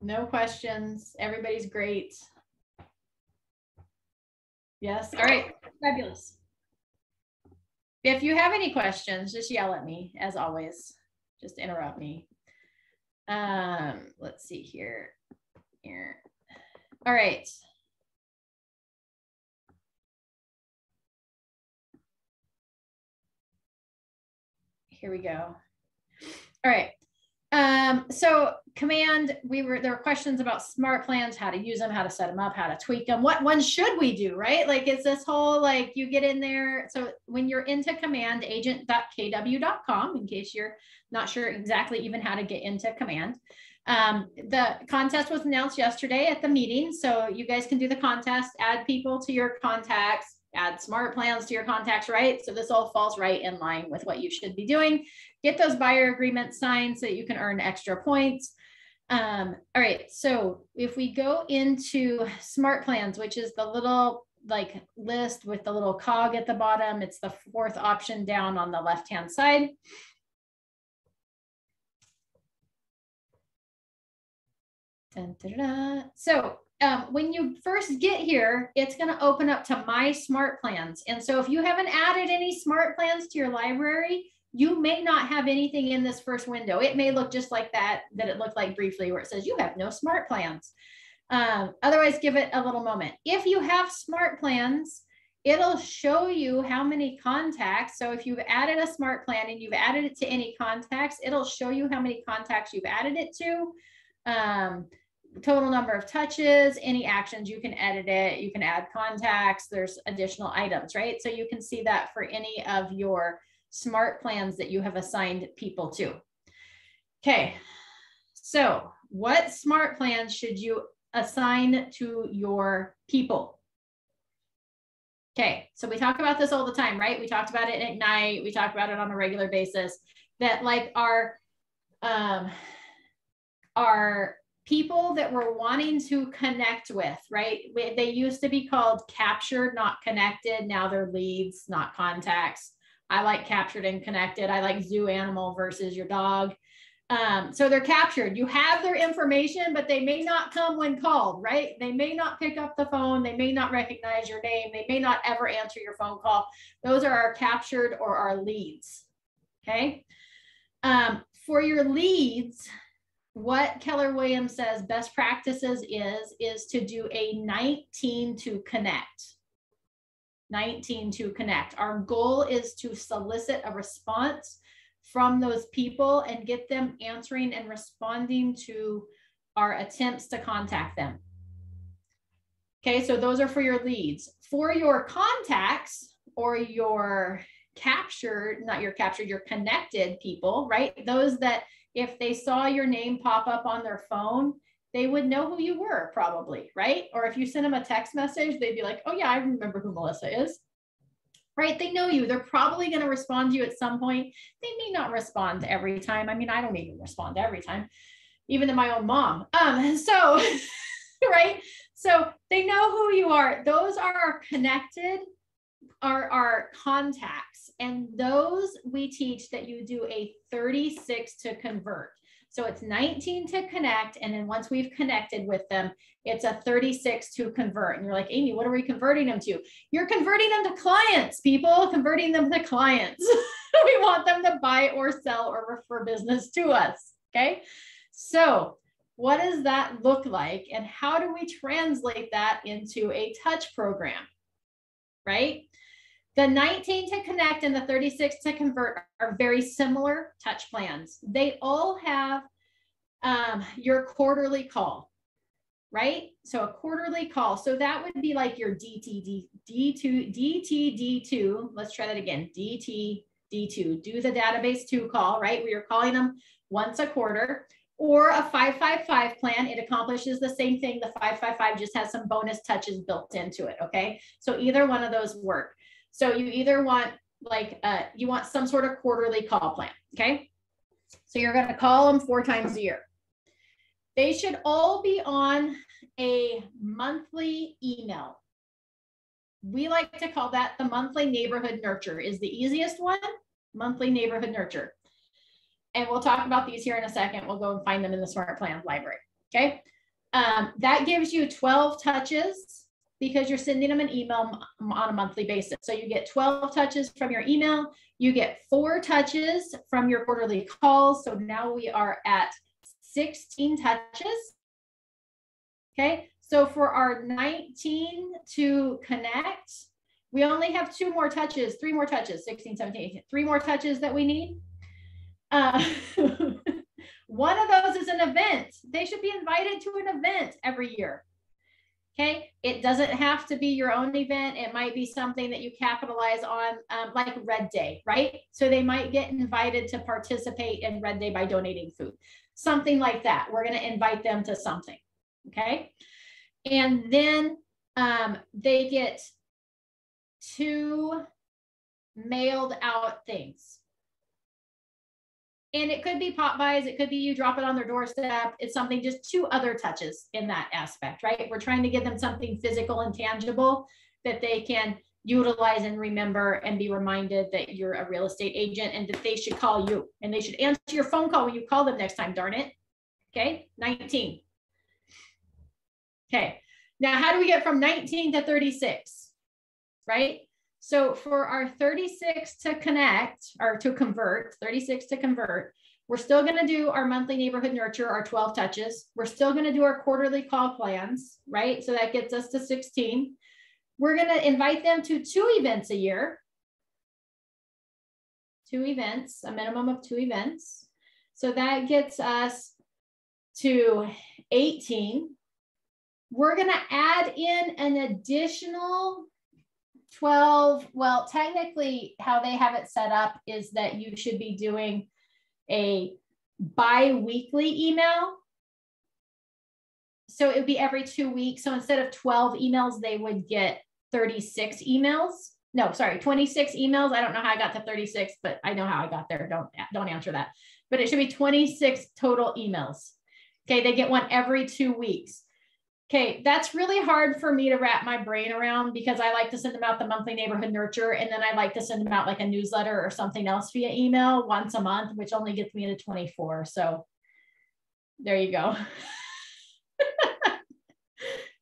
No questions. Everybody's great. Yes. All right. Fabulous. If you have any questions, just yell at me, as always. Just interrupt me. Let's see here. All right. Here we go. All right. So command, there were questions about Smartplans, how to use them, how to set them up, how to tweak them. What ones should we do, right? Like it's this whole, like you get in there. So when you're into command, agent.kw.com, in case you're not sure exactly even how to get into command. The contest was announced yesterday at the meeting. So you guys can do the contest, add people to your contacts, add Smartplans to your contacts, right? So this all falls right in line with what you should be doing. Get those buyer agreements signed so that you can earn extra points. All right, so if we go into Smartplans, which is the little like list with the little cog at the bottom, it's the fourth option down on the left-hand side. Dun, dun, dun. So when you first get here, it's going to open up to My Smartplans. And so if you haven't added any Smartplans to your library, you may not have anything in this first window. It may look just like that it looked like briefly, where it says you have no Smartplans. Otherwise, give it a little moment. If you have Smartplans, it'll show you how many contacts. So if you've added a Smartplan and you've added it to any contacts, it'll show you how many contacts you've added it to. Total number of touches, any actions, you can edit it, you can add contacts, there's additional items, right? So you can see that for any of your Smartplans that you have assigned people to. Okay, so what Smartplans should you assign to your people? Okay, so we talk about this all the time, right? We talked about it at Ignite, we talk about it on a regular basis, that like our people that we're wanting to connect with, right? They used to be called captured, not connected. Now they're leads, not contacts. I like captured and connected. I like zoo animal versus your dog. So they're captured. You have their information, but they may not come when called, right? They may not pick up the phone. They may not recognize your name. They may not ever answer your phone call. Those are our captured or our leads, okay? For your leads, what Keller Williams says best practices is to do a 19 to connect. 19 to connect. Our goal is to solicit a response from those people and get them answering and responding to our attempts to contact them. Okay, so those are for your leads. For your contacts or your captured, not your captured, your connected people, right? Those that if they saw your name pop up on their phone, they would know who you were probably, right? Or if you send them a text message, they'd be like, oh yeah, I remember who Melissa is, right? They know you. They're probably going to respond to you at some point. They may not respond every time. I mean, I don't even respond every time, even to my own mom. So, right? So they know who you are. Those are our connected, are our contacts. And those we teach that you do a 36 to convert. So it's 19 to connect. And then once we've connected with them, it's a 36 to convert. And you're like, Amy, what are we converting them to? You're converting them to clients, people, converting them to clients. We want them to buy or sell or refer business to us. Okay. So what does that look like? And how do we translate that into a touch program? Right? The 19 to connect and the 36 to convert are very similar touch plans. They all have your quarterly call, right? So a quarterly call. So that would be like your DTD2. Let's try that again. DTD2. Do the database 2 call, right? Where you're calling them once a quarter. Or a 555 plan, it accomplishes the same thing. The 555 just has some bonus touches built into it, okay? So either one of those work. So you either want like, you want some sort of quarterly call plan, okay? So you're gonna call them 4 times a year. They should all be on a monthly email. We like to call that the monthly neighborhood nurture is the easiest one, monthly neighborhood nurture. And we'll talk about these here in a second. We'll go and find them in the Smartplans library. Okay. That gives you 12 touches because you're sending them an email on a monthly basis. So you get 12 touches from your email. You get 4 touches from your quarterly calls. So now we are at 16 touches. Okay. So for our 19 to connect, we only have 2 more touches, 3 more touches, 16, 17, 18, 3 more touches that we need. One of those is an event. They should be invited to an event every year. Okay. It doesn't have to be your own event. It might be something that you capitalize on, like Red Day, right? So they might get invited to participate in Red Day by donating food, something like that. We're going to invite them to something. Okay. And then they get 2 mailed out things. And it could be pop buys. It could be you drop it on their doorstep. It's something, just 2 other touches in that aspect, right? We're trying to give them something physical and tangible that they can utilize and remember and be reminded that you're a real estate agent and that they should call you and they should answer your phone call when you call them next time, darn it. Okay, 19. Okay, now how do we get from 19 to 36, right? So for our 36 to connect or to convert, 36 to convert, we're still going to do our monthly neighborhood nurture, our 12 touches. We're still going to do our quarterly call plans, right? So that gets us to 16. We're going to invite them to 2 events a year. 2 events, a minimum of 2 events. So that gets us to 18. We're going to add in an additional 12. Well, technically how they have it set up is that you should be doing a bi-weekly email. So it would be every 2 weeks. So instead of 12 emails, they would get 36 emails. No, sorry, 26 emails. I don't know how I got to 36, but I know how I got there. Don't answer that. But it should be 26 total emails. Okay, they get one every 2 weeks. Okay, that's really hard for me to wrap my brain around because I like to send them out the monthly neighborhood nurture, and then I like to send them out like a newsletter or something else via email once a month, which only gets me to 24. So there you go.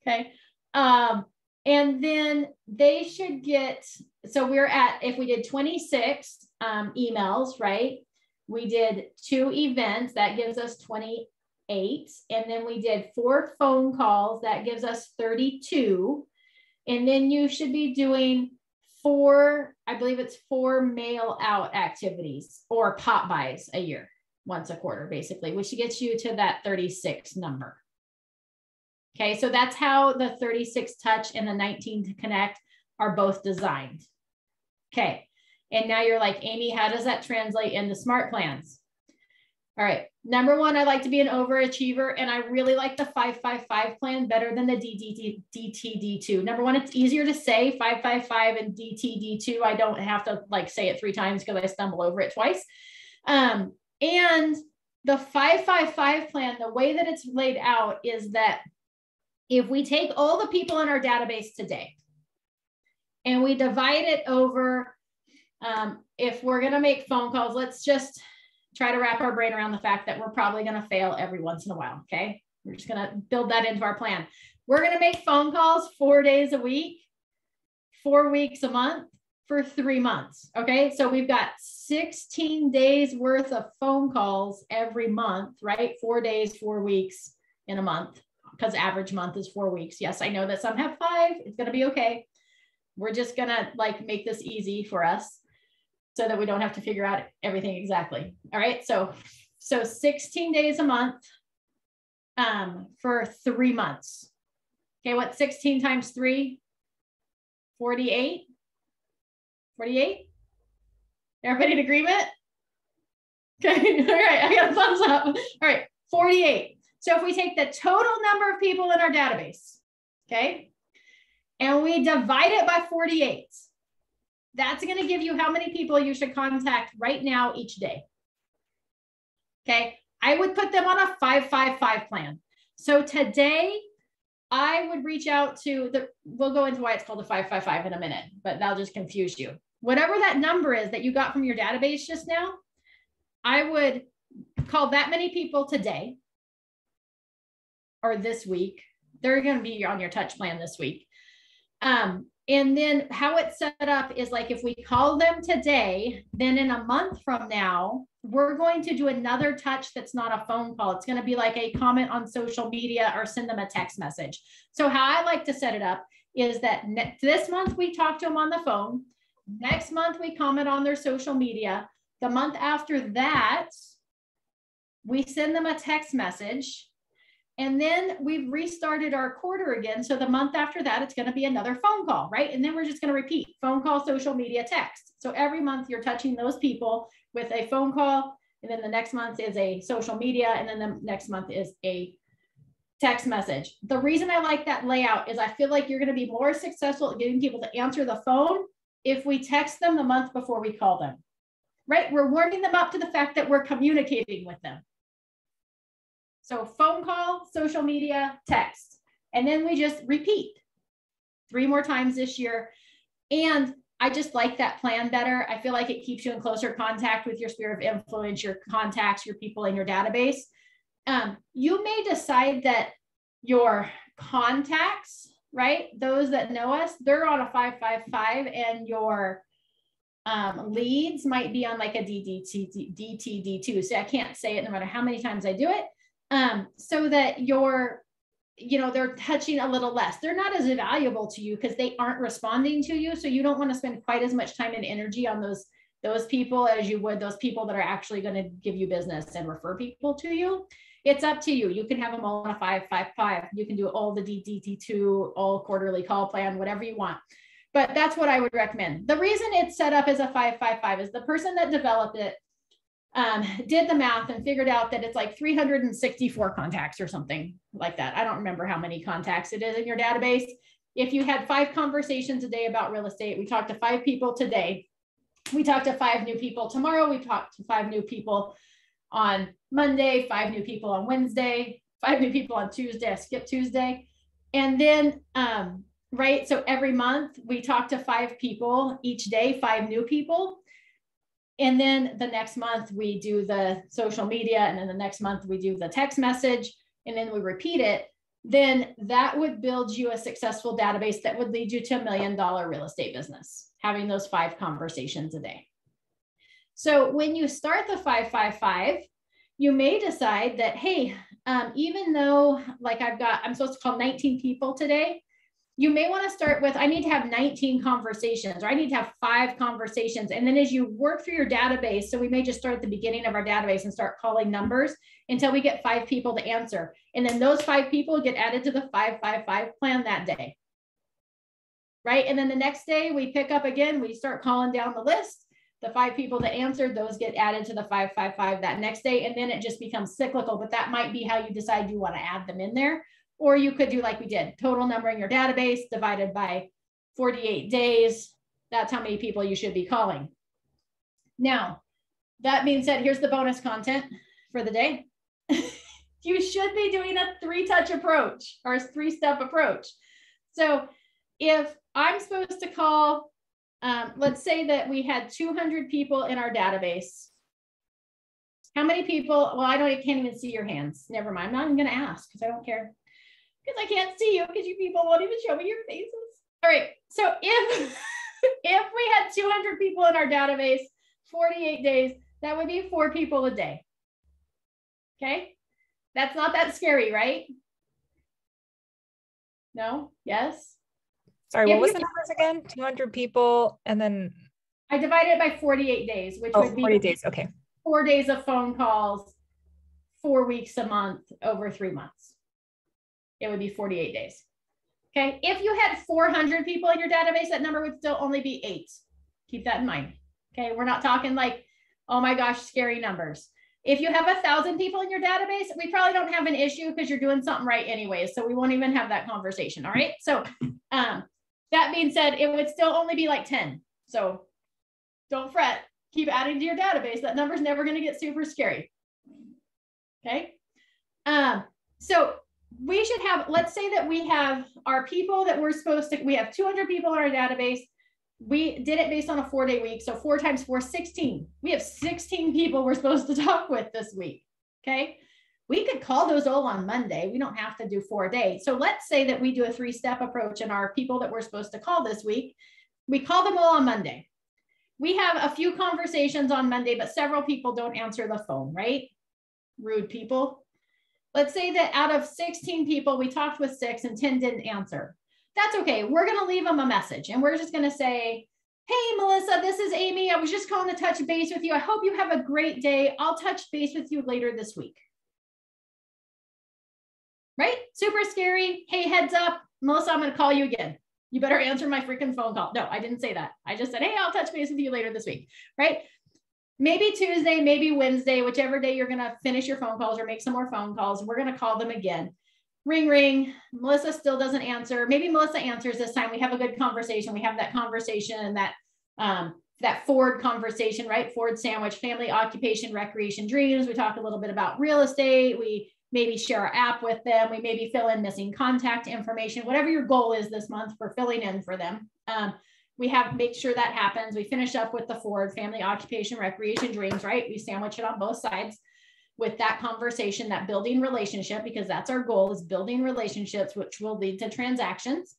Okay. And then they should get, so we're at, if we did 26 emails, right? We did 2 events, that gives us 28. And then we did 4 phone calls, that gives us 32. And then you should be doing 4, I believe it's 4 mail out activities or pop buys a year, once a quarter, basically, which gets you to that 36 number. Okay, so that's how the 36 touch and the 19 to connect are both designed. Okay, and now you're like, Amy, how does that translate into Smartplans? All right, number 1, I like to be an overachiever, and I really like the 555 plan better than the DTD2. Number 1, it's easier to say 555 and DTD2. I don't have to like say it 3 times because I stumble over it twice. And the 555 plan, the way that it's laid out is that if we take all the people in our database today and we divide it over, if we're going to make phone calls, let's just try to wrap our brain around the fact that we're probably going to fail every once in a while. Okay. We're just going to build that into our plan. We're going to make phone calls 4 days a week, 4 weeks a month for 3 months. Okay. So we've got 16 days worth of phone calls every month, right? 4 days, 4 weeks in a month, because average month is 4 weeks. Yes, I know that some have 5. It's going to be okay. We're just going to like make this easy for us so that we don't have to figure out everything exactly. All right. So 16 days a month for 3 months. Okay. What's 16 times 3? 48. 48. Everybody in agreement? Okay. All right. I got a thumbs up. All right. 48. So if we take the total number of people in our database, okay, and we divide it by 48, that's going to give you how many people you should contact right now each day. Okay, I would put them on a 555 plan. So today I would reach out to we'll go into why it's called a 555 in a minute, but that'll just confuse you. Whatever that number is that you got from your database just now, I would call that many people today. or this week. They're going to be on your touch plan this week. And then how it's set up is like, if we call them today, then in a month from now, we're going to do another touch that's not a phone call. It's going to be like a comment on social media or send them a text message. So how I like to set it up is that this month we talk to them on the phone. Next month we comment on their social media. The month after that, we send them a text message. And then we've restarted our quarter again. So the month after that, it's going to be another phone call, right? And then we're just going to repeat phone call, social media, text. So every month you're touching those people with a phone call. And then the next month is a social media. And then the next month is a text message. The reason I like that layout is I feel like you're going to be more successful at getting people to answer the phone if we text them the month before we call them, right? We're warming them up to the fact that we're communicating with them. So phone call, social media, text, and then we just repeat 3 more times this year. And I just like that plan better. I feel like it keeps you in closer contact with your sphere of influence, your contacts, your people in your database. You may decide that your contacts, right? Those that know us, they're on a 555, and your leads might be on like a DTD2. So I can't say it no matter how many times I do it. So that you're, they're touching a little less. They're not as valuable to you because they aren't responding to you. So you don't want to spend quite as much time and energy on those people as you would those people that are actually going to give you business and refer people to you. It's up to you. You can have them all on a 555. You can do all the DTD2, all quarterly call plan, whatever you want. But that's what I would recommend. The reason it's set up as a 555 is the person that developed it did the math and figured out that it's like 364 contacts or something like that. I don't remember how many contacts it is in your database. If you had 5 conversations a day about real estate, we talked to 5 people today. We talked to 5 new people tomorrow. We talked to 5 new people on Monday, 5 new people on Wednesday, 5 new people on Tuesday. I skipped Tuesday. And then, right. So every month we talk to 5 people each day, 5 new people. And then the next month we do the social media, and then the next month we do the text message, and then we repeat it. Then that would build you a successful database that would lead you to $1 million real estate business, having those 5 conversations a day. So when you start the 555, you may decide that, hey, even though like I'm supposed to call 19 people today, you may want to start with, I need to have 19 conversations, or I need to have 5 conversations. And then as you work through your database, so we may just start at the beginning of our database and start calling numbers until we get 5 people to answer. And then those 5 people get added to the 555 plan that day. Right. And then the next day we pick up again, we start calling down the list. The 5 people that answered, those get added to the 555 that next day. And then it just becomes cyclical, but that might be how you decide you want to add them in there. Or you could do like we did, total number in your database divided by 48 days. That's how many people you should be calling. Now, that being said, here's the bonus content for the day. You should be doing a 3-touch approach or a 3-step approach. So if I'm supposed to call, let's say that we had 200 people in our database. How many people? Well, I can't even see your hands. Never mind. I'm not even going to ask because I don't care. Because I can't see you because you people won't even show me your faces. All right. So if we had 200 people in our database, 48 days, that would be 4 people a day. Okay. That's not that scary, right? No? Yes? Sorry, what was the numbers again? 200 people, and then? I divided it by 48 days, which would be 40 days. Okay. 4 days of phone calls, 4 weeks a month over 3 months. It would be 48 days. Okay. If you had 400 people in your database, that number would still only be 8. Keep that in mind. Okay. We're not talking like, oh my gosh, scary numbers. If you have 1,000 people in your database, we probably don't have an issue because you're doing something right anyways. So we won't even have that conversation. All right. So that being said, it would still only be like 10. So don't fret. Keep adding to your database. That number's never going to get super scary. Okay. So we should have, let's say that we have our people that we're supposed to, we have 200 people in our database. We did it based on a 4-day week. So 4 times 4, 16. We have 16 people we're supposed to talk with this week. Okay. We could call those all on Monday. We don't have to do 4 days. So let's say that we do a 3-step approach and our people that we're supposed to call this week, we call them all on Monday. We have a few conversations on Monday, but several people don't answer the phone, right? Rude people. Let's say that out of 16 people, we talked with 6 and 10 didn't answer. That's okay. We're going to leave them a message and we're just going to say, hey, Melissa, this is Amy. I was just calling to touch base with you. I hope you have a great day. I'll touch base with you later this week. Right? Super scary. Hey, heads up, Melissa, I'm going to call you again. You better answer my freaking phone call. No, I didn't say that. I just said, hey, I'll touch base with you later this week. Right? Maybe Tuesday, maybe Wednesday, whichever day you're going to finish your phone calls or make some more phone calls. We're going to call them again. Ring, ring. Melissa still doesn't answer. Maybe Melissa answers this time. We have a good conversation. We have that conversation and that Ford conversation, right? Ford sandwich, family, occupation, recreation, dreams. We talk a little bit about real estate. We maybe share our app with them. We maybe fill in missing contact information, whatever your goal is this month for filling in for them. We have make sure that happens. We finish up with the Ford family, occupation, recreation, dreams, right? We sandwich it on both sides with that conversation, that building relationship, because that's our goal, is building relationships, which will lead to transactions.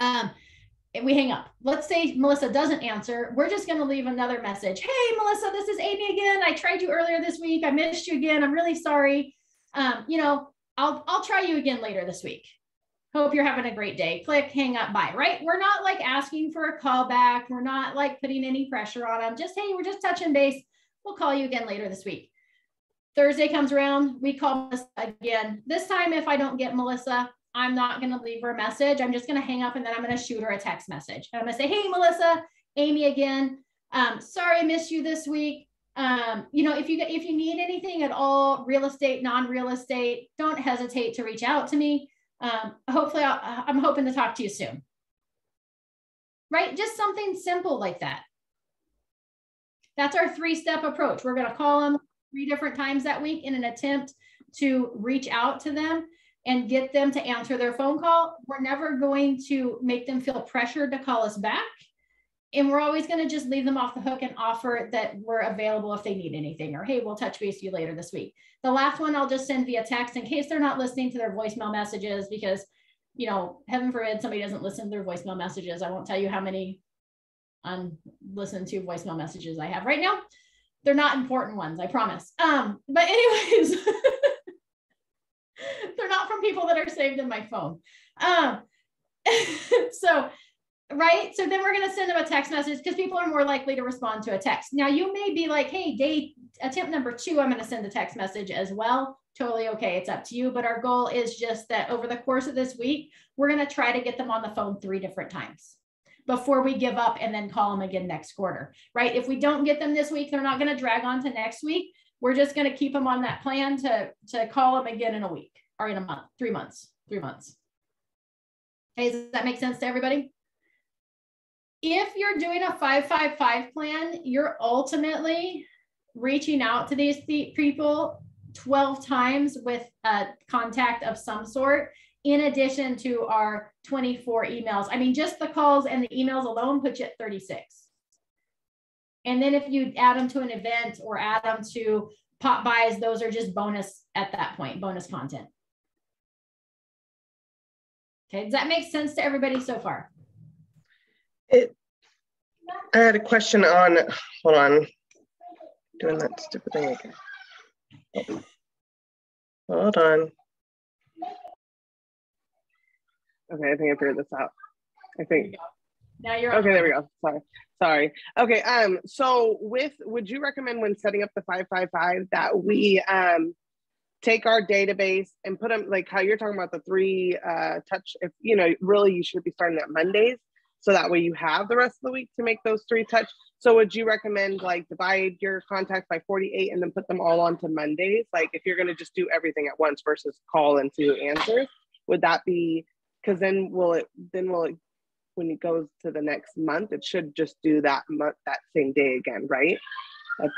And we hang up. Let's say Melissa doesn't answer. We're just going to leave another message. Hey, Melissa, this is Amy again. I tried you earlier this week. I missed you again. I'm really sorry. You know, I'll try you again later this week. Hope you're having a great day. Click, hang up, bye, right? We're not like asking for a call back. We're not like putting any pressure on them. Just, hey, we're just touching base. We'll call you again later this week. Thursday comes around, we call Melissa again. This time, if I don't get Melissa, I'm not going to leave her a message. I'm just going to hang up and then I'm going to shoot her a text message. And I'm going to say, hey, Melissa, Amy again. Sorry I missed you this week. You know, if you need anything at all, real estate, non-real estate, don't hesitate to reach out to me. Hopefully I'm hoping to talk to you soon. Right? Just something simple like that. That's our 3-step approach. We're going to call them 3 different times that week in an attempt to reach out to them and get them to answer their phone call. We're never going to make them feel pressured to call us back. And we're always going to just leave them off the hook and offer that we're available if they need anything, or, hey, we'll touch base with you later this week. The last one I'll just send via text in case they're not listening to their voicemail messages, because, you know, heaven forbid somebody doesn't listen to their voicemail messages. I won't tell you how many unlistened to voicemail messages I have right now. They're not important ones, I promise. But anyways, they're not from people that are saved in my phone. So, right? So then we're going to send them a text message because people are more likely to respond to a text. Now you may be like, hey, day attempt number 2, I'm going to send a text message as well. Totally okay. It's up to you. But our goal is just that over the course of this week, we're going to try to get them on the phone 3 different times before we give up and then call them again next quarter, right? If we don't get them this week, they're not going to drag on to next week. We're just going to keep them on that plan to call them again in a week or in a month, 3 months. Hey, does that make sense to everybody? If you're doing a 5-5-5 plan, you're ultimately reaching out to these people 12 times with a contact of some sort, in addition to our 24 emails. I mean, just the calls and the emails alone put you at 36. And then if you add them to an event or add them to pop buys, those are just bonus at that point, bonus content. Okay, does that make sense to everybody so far? I had a question on, hold on, doing that stupid thing again. Oh. Hold on. Okay, I think I figured this out. I think. Now you're okay. There we go. Sorry. Okay. So would you recommend when setting up the 5-5-5 that we take our database and put them like how you're talking about the 3 touch? If you know, really, you should be starting at Mondays, so that way you have the rest of the week to make those 3 touch. So would you recommend like divide your contacts by 48 and then put them all onto Mondays? Like if you're going to just do everything at once versus call and do answers, would that be? Because then will it when it goes to the next month, it should just do that same day again, right? But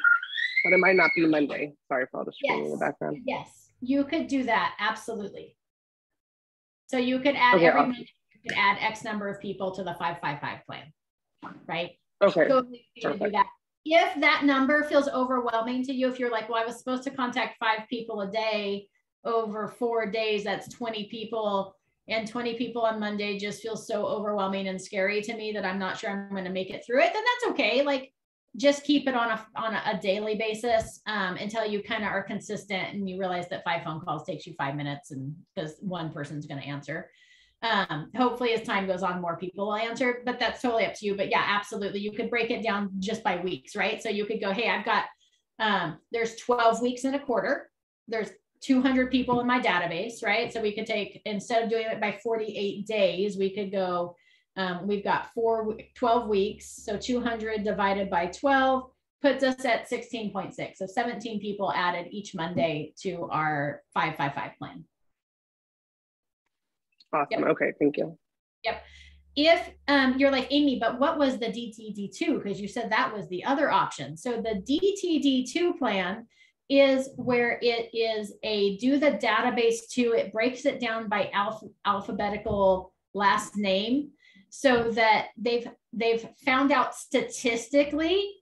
it might not be Monday. Sorry for all the screaming in the background. Yes, you could do that. Absolutely. So you could add every Monday, you could add X number of people to the 5-5-5 plan, right? Okay. Totally to do that. if that number feels overwhelming to you, if you're like, well, I was supposed to contact 5 people a day over 4 days, that's 20 people, and 20 people on Monday just feels so overwhelming and scary to me that I'm not sure I'm going to make it through it, then that's okay. Like, just keep it on a daily basis until you kind of are consistent and you realize that 5 phone calls takes you 5 minutes, and because one person's going to answer. Hopefully as time goes on, more people will answer, but that's totally up to you. But yeah, absolutely. You could break it down just by weeks, right? So you could go, hey, I've got, there's 12 weeks in a quarter. There's 200 people in my database, right? So we could take, instead of doing it by 48 days, we could go, we've got 12 weeks. So 200 divided by 12 puts us at 16.6. So 17 people added each Monday to our 555 plan. Awesome. Yep. Okay. Thank you. Yep. If you're like, Amy, but what was the DTD2? Because you said that was the other option. So the DTD2 plan is where it is a do the database too. It breaks it down by alphabetical last name, so that they've found out statistically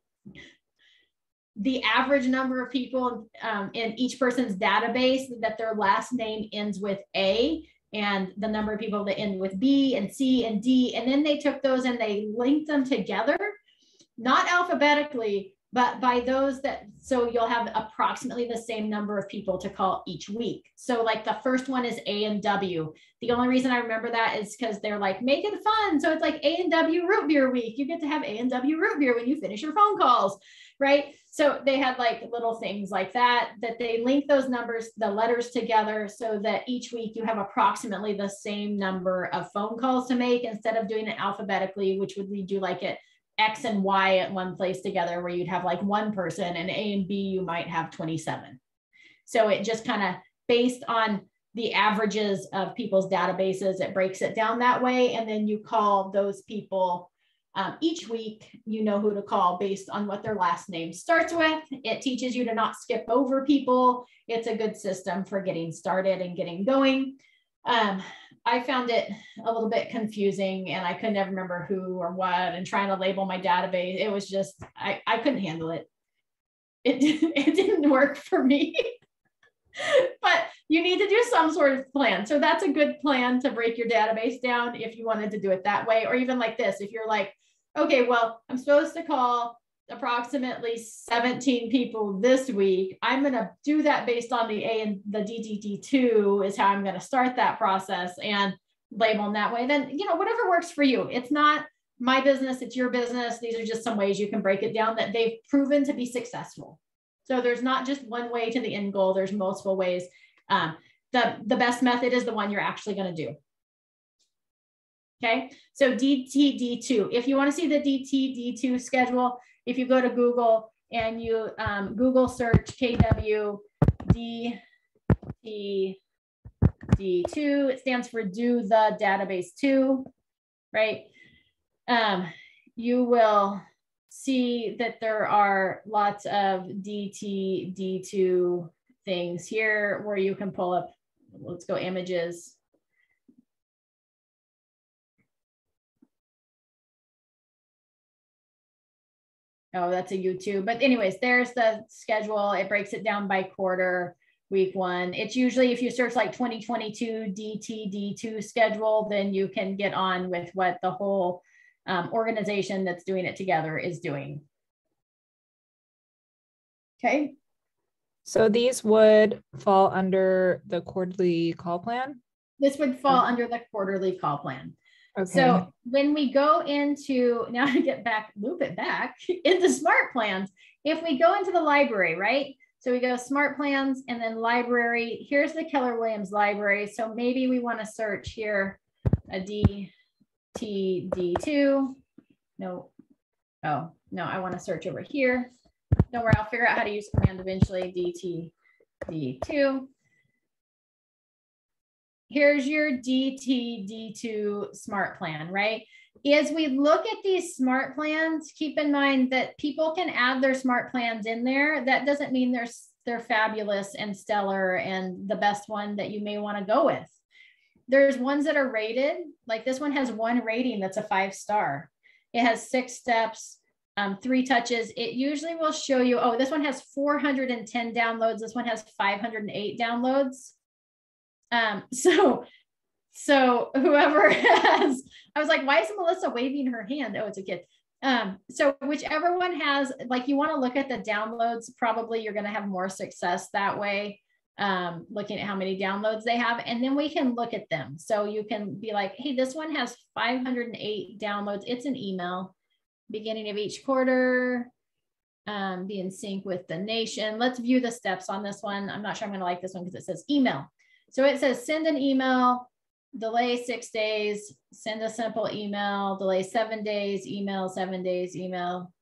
the average number of people in each person's database that their last name ends with A, and the number of people that end with B and C and D. And then they took those and they linked them together, not alphabetically, but by those that, so you'll have approximately the same number of people to call each week. So like the first one is A and W. The only reason I remember that is because they're like, make it fun. So it's like A and W root beer week. You get to have A and W root beer when you finish your phone calls, right? So they had like little things like that they link those numbers, the letters together, so that each week you have approximately the same number of phone calls to make, instead of doing it alphabetically, which would lead you like at X and Y at one place together, where you'd have like one person, and A and B, you might have 27. So it just kind of based on the averages of people's databases, it breaks it down that way. And then you call those people each week, you know who to call based on what their last name starts with. It teaches you to not skip over people. It's a good system for getting started and getting going. I found it a little bit confusing, and I could never remember who or what, and trying to label my database. It was just, I couldn't handle it. It didn't work for me. But you need to do some sort of plan. So that's a good plan to break your database down if you wanted to do it that way. Or even like this, if you're like, okay, well, I'm supposed to call approximately 17 people this week. I'm going to do that based on the A and the DTD2 is how I'm going to start that process and label them that way. Then, you know, whatever works for you. It's not my business, it's your business. These are just some ways you can break it down that they've proven to be successful. So there's not just one way to the end goal. There's multiple ways. The best method is the one you're actually going to do. Okay, so DTD2. If you want to see the DTD2 schedule, if you go to Google and you Google search KW DTD2, it stands for do the database 2, right? You will see that there are lots of DTD2 things here where you can pull up, let's go images. Oh, that's a YouTube. But anyways, there's the schedule. It breaks it down by quarter, week 1. It's usually, if you search like 2022 DTD2 schedule, then you can get on with what the whole organization that's doing it together is doing. Okay. So these would fall under the quarterly call plan? This would fall under the quarterly call plan. Okay. So when we go into, now to get back, loop it back into Smartplans, if we go into the library, right? So we go Smartplans and then library, here's the Keller Williams library. So maybe we want to search here a DTD2. No, oh, no, I want to search over here. Don't worry, I'll figure out how to use command eventually, DTD2. Here's your DTD2 smart plan, right? As we look at these smart plans, keep in mind that people can add their smart plans in there. That doesn't mean they're fabulous and stellar and the best one that you may want to go with. There's ones that are rated, like this one has 1 rating that's a 5-star. It has 6 steps, 3 touches, it usually will show you, oh, this one has 410 downloads. This one has 508 downloads. So whoever has, I was like, why is Melissa waving her hand? Oh, it's a kid. So whichever one has, like, you want to look at the downloads, probably you're going to have more success that way, looking at how many downloads they have. And then we can look at them. So you can be like, hey, this one has 508 downloads. It's an email, beginning of each quarter, be in sync with the nation. Let's view the steps on this one. I'm not sure I'm going to like this one because it says email. So it says send an email, delay 6 days, send a simple email, delay 7 days, email 7 days, email,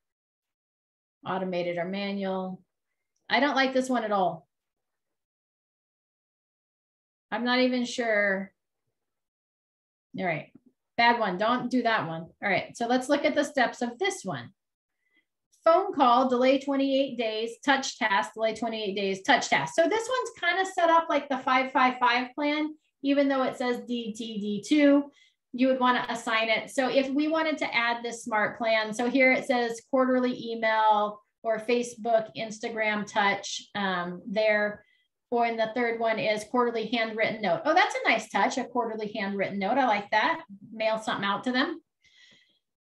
automated or manual. I don't like this one at all. I'm not even sure. All right, bad one, don't do that one. All right, so let's look at the steps of this one. Phone call, delay 28 days, touch task, delay 28 days, touch task. So this one's kind of set up like the 555 plan. Even though it says DTD2, you would want to assign it. So if we wanted to add this smart plan, so here it says quarterly email or Facebook, Instagram touch there. Or in the third one is quarterly handwritten note. Oh, that's a nice touch, a quarterly handwritten note. I like that. Mail something out to them.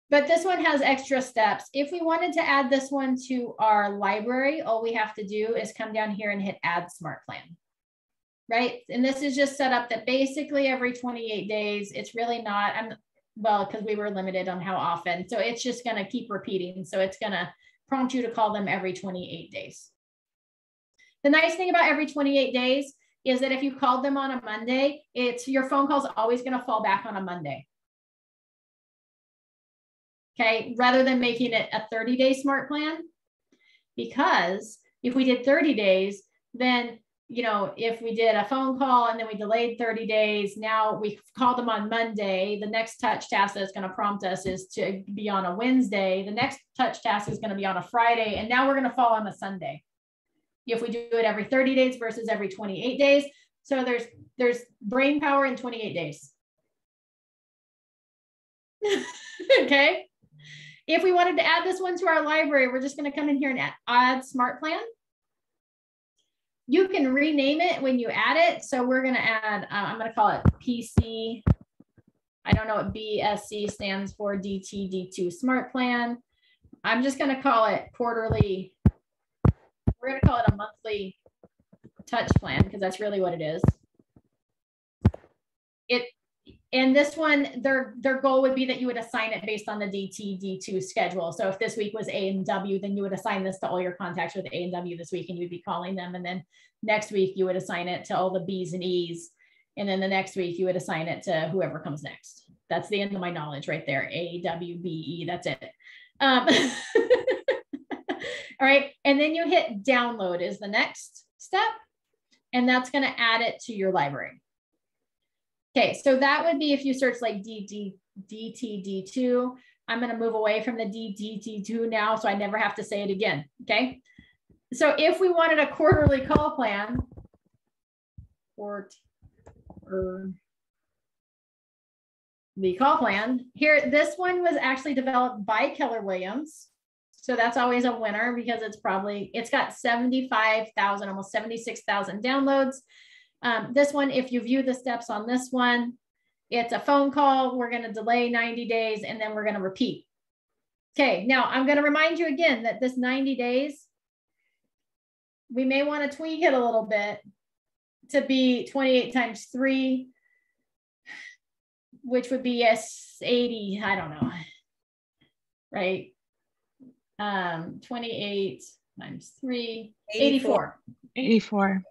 But this one has extra steps. If we wanted to add this one to our library, all we have to do is come down here and hit add smart plan. Right. And this is just set up that basically every 28 days, it's really not, well, because we were limited on how often. So it's just going to keep repeating. So it's going to prompt you to call them every 28 days. The nice thing about every 28 days is that if you called them on a Monday, your phone call is always going to fall back on a Monday. Okay. Rather than making it a 30-day smart plan, because if we did 30 days, then you know, if we did a phone call and then we delayed 30 days, now we called them on Monday, the next touch task that's going to prompt us is to be on a Wednesday. The next touch task is going to be on a Friday. And now we're going to fall on a Sunday. If we do it every 30 days versus every 28 days. So there's brain power in 28 days. Okay. If we wanted to add this one to our library, we're just going to come in here and add smart plan. You can rename it when you add it. So we're going to add, I'm going to call it PC. I don't know what BSC stands for, DTD2 Smart Plan. I'm just going to call it quarterly. We're going to call it a monthly touch plan because that's really what it is. And this one, their goal would be that you would assign it based on the DTD2 schedule. So if this week was A and W, then you would assign this to all your contacts with A and W this week, and you'd be calling them. And then next week you would assign it to all the B's and E's. And then the next week you would assign it to whoever comes next. That's the end of my knowledge right there. A, W, B, E, that's it. All right. And then you hit download is the next step. And that's going to add it to your library. Okay, so that would be if you search like DTD2. I'm going to move away from the DTD2 now so I never have to say it again. Okay, so if we wanted a quarterly call plan, the call plan here, this one was actually developed by Keller Williams. So that's always a winner because it's got 75,000, almost 76,000 downloads. This one, if you view the steps on this one, it's a phone call. We're going to delay 90 days and then we're going to repeat. Okay, now I'm going to remind you again that this 90 days, we may want to tweak it a little bit to be 28 times 3, which would be 80, I don't know, right? 28 times 3, 84. 84.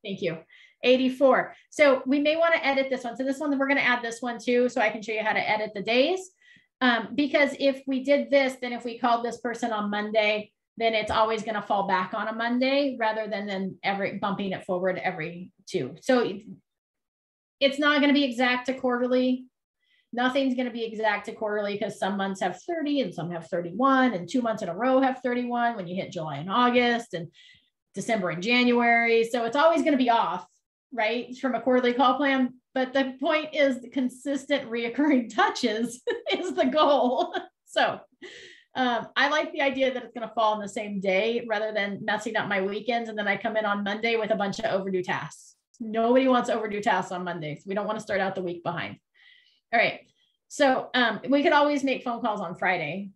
Thank you. 84. So we may want to edit this one. So this one, we're going to add this one too, so I can show you how to edit the days. Because if we did this, then if we called this person on Monday, then it's always going to fall back on a Monday rather than bumping it forward every 2. So it's not going to be exact to quarterly. Nothing's going to be exact to quarterly because some months have 30 and some have 31 and 2 months in a row have 31 when you hit July and August and December and January. So it's always going to be off, right, from a quarterly call plan. But the point is the consistent reoccurring touches is the goal. So I like the idea that it's going to fall on the same day rather than messing up my weekends. And then I come in on Monday with a bunch of overdue tasks. Nobody wants overdue tasks on Mondays. We don't want to start out the week behind. All right. So we could always make phone calls on Friday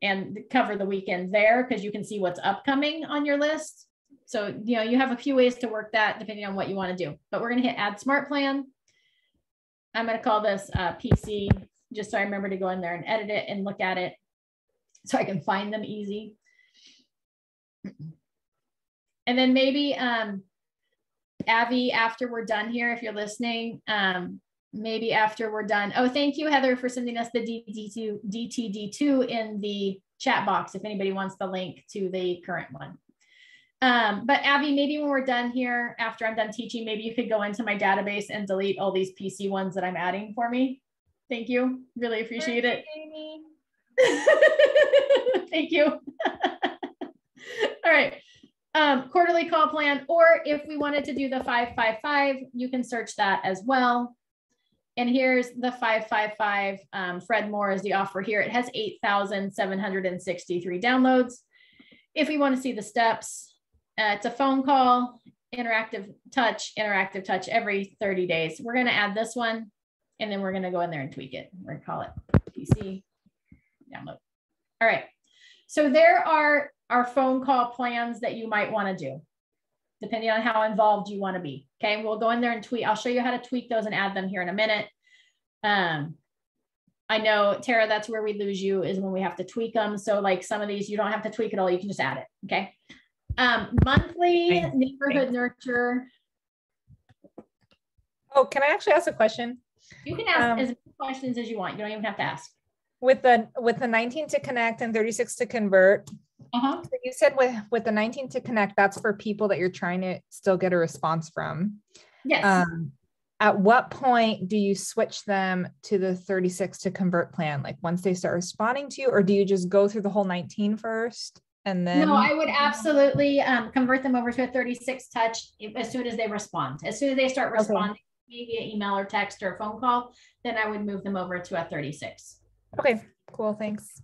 and cover the weekend there because you can see what's upcoming on your list. So, you know, you have a few ways to work that depending on what you want to do. But we're going to hit add smart plan. I'm going to call this PC just so I remember to go in there and edit it and look at it so I can find them easy. And then maybe Abby, after we're done here, if you're listening, maybe after we're done. Oh, thank you, Heather, for sending us the DTD2 in the chat box if anybody wants the link to the current one. But Abby, maybe when we're done here, after I'm done teaching, maybe you could go into my database and delete all these PC ones that I'm adding for me. Thank you. Really appreciate it. Thank you. All right. Quarterly call plan, or if we wanted to do the 555, you can search that as well. And here's the 555. Fred Moore is the offer here. It has 8,763 downloads. If we want to see the steps, it's a phone call, interactive touch every 30 days. We're going to add this one, and then we're going to go in there and tweak it. We're going to call it PC download. All right. So there are our phone call plans that you might want to do, depending on how involved you want to be. Okay. We'll go in there and tweak. I'll show you how to tweak those and add them here in a minute. I know, Tara, that's where we lose you, is when we have to tweak them. So like some of these, you don't have to tweak it all. You can just add it. Okay. Monthly neighborhood nurture. Oh, can I actually ask a question? You can ask as many questions as you want. You don't even have to ask. With the 19 to connect and 36 to convert. So you said with the 19 to connect, that's for people that you're trying to still get a response from. Yes. At what point do you switch them to the 36 to convert plan? Like once they start responding to you, or do you just go through the whole 19 first? And then no, I would absolutely convert them over to a 36 touch as soon as they respond. As soon as they start responding via email or text or phone call, then I would move them over to a 36. Okay, cool. Thanks.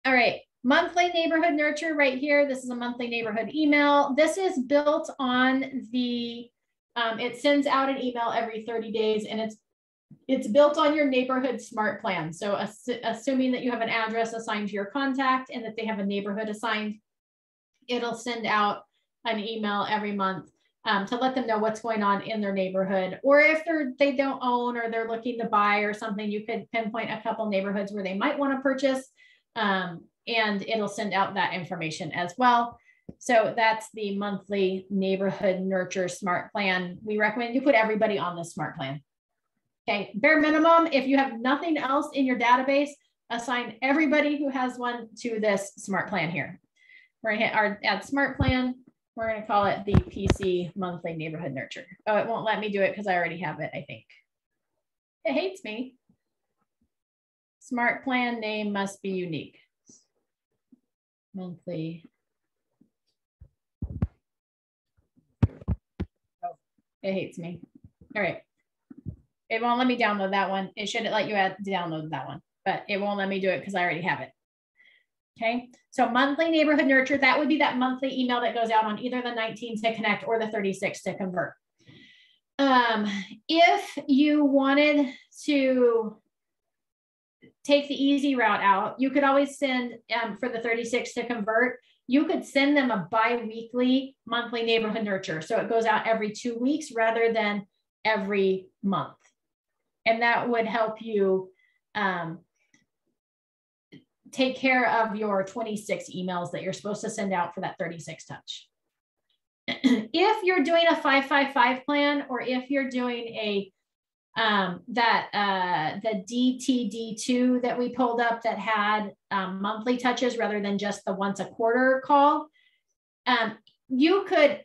All right. Monthly neighborhood nurture right here. This is a monthly neighborhood email. This is built on the, it sends out an email every 30 days and it's built on your neighborhood smart plan. So assuming that you have an address assigned to your contact and that they have a neighborhood assigned, it'll send out an email every month to let them know what's going on in their neighborhood. Or if they don't own or they're looking to buy or something, you could pinpoint a couple neighborhoods where they might want to purchase, and it'll send out that information as well. So that's the monthly neighborhood nurture smart plan. We recommend you put everybody on this smart plan. Okay, bare minimum, if you have nothing else in your database, assign everybody who has one to this smart plan here. We're gonna hit our add smart plan. We're gonna call it the PC monthly neighborhood nurture. Oh, it won't let me do it because I already have it, I think. It hates me. Smart plan name must be unique. Monthly. Oh, it hates me. All right. It won't let me download that one. It should let you download that one, but it won't let me do it because I already have it. Okay. So monthly neighborhood nurture, that would be that monthly email that goes out on either the 19 to connect or the 36 to convert. If you wanted to take the easy route out, you could always send for the 36 to convert, you could send them a bi-weekly monthly neighborhood nurture. So it goes out every 2 weeks rather than every month. And that would help you take care of your 26 emails that you're supposed to send out for that 36 touch. If you're doing a 555 plan, or if you're doing a the DTD2 that we pulled up that had monthly touches rather than just the once a quarter call, you could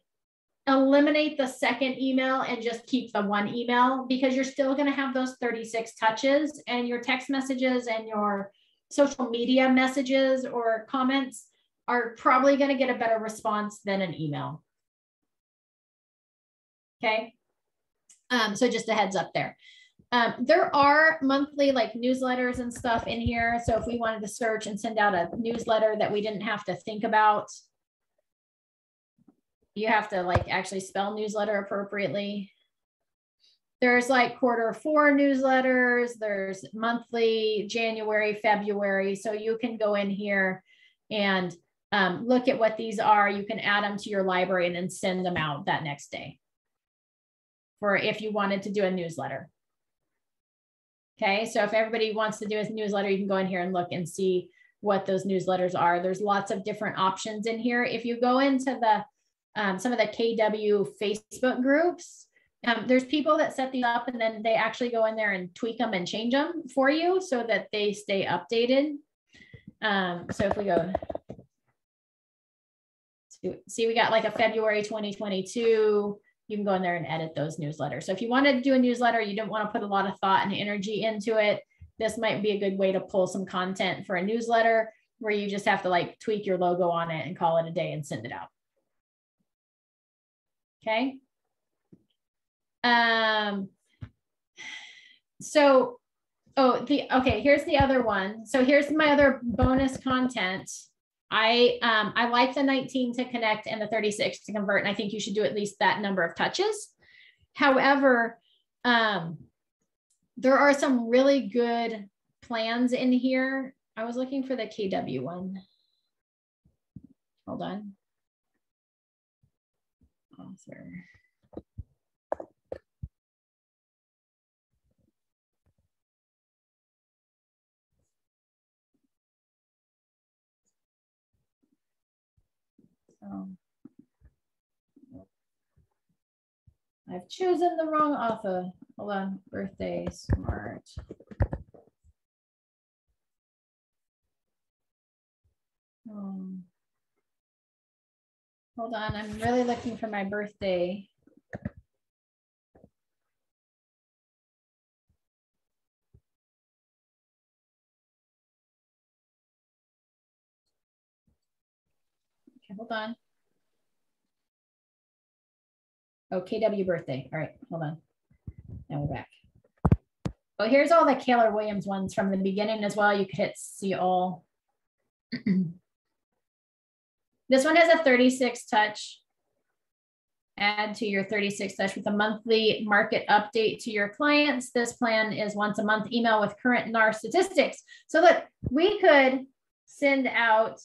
eliminate the second email and just keep the one email, because you're still going to have those 36 touches, and your text messages and your social media messages or comments are probably going to get a better response than an email. Okay. So just a heads up there. There are monthly like newsletters and stuff in here. So if we wanted to search and send out a newsletter that we didn't have to think about, you have to like actually spell newsletter appropriately. There's like Q4 newsletters, there's monthly, January, February. So you can go in here and look at what these are. You can add them to your library and then send them out that next day for if you wanted to do a newsletter. Okay, so if everybody wants to do a newsletter, you can go in here and look and see what those newsletters are. There's lots of different options in here. If you go into the some of the KW Facebook groups, there's people that set these up and then they actually go in there and tweak them and change them for you so that they stay updated. So if we go to see, we got like a February 2022, you can go in there and edit those newsletters. So if you wanted to do a newsletter, you didn't want to put a lot of thought and energy into it, this might be a good way to pull some content for a newsletter where you just have to like tweak your logo on it and call it a day and send it out. Okay. Okay, here's the other one. So here's my other bonus content. I like the 19 to connect and the 36 to convert, and I think you should do at least that number of touches. However, there are some really good plans in here. I was looking for the KW one. Hold on. Author. I've chosen the wrong author. Hold on, birthday smart. Hold on, I'm really looking for my birthday. Okay, hold on. Oh, KW birthday. All right, hold on. Now we're back. Oh, here's all the Keller Williams ones from the beginning as well. You could hit see all. This one has a 36 touch. Add to your 36 touch with a monthly market update to your clients. This plan is once a month email with current NAR statistics. So look, we could send out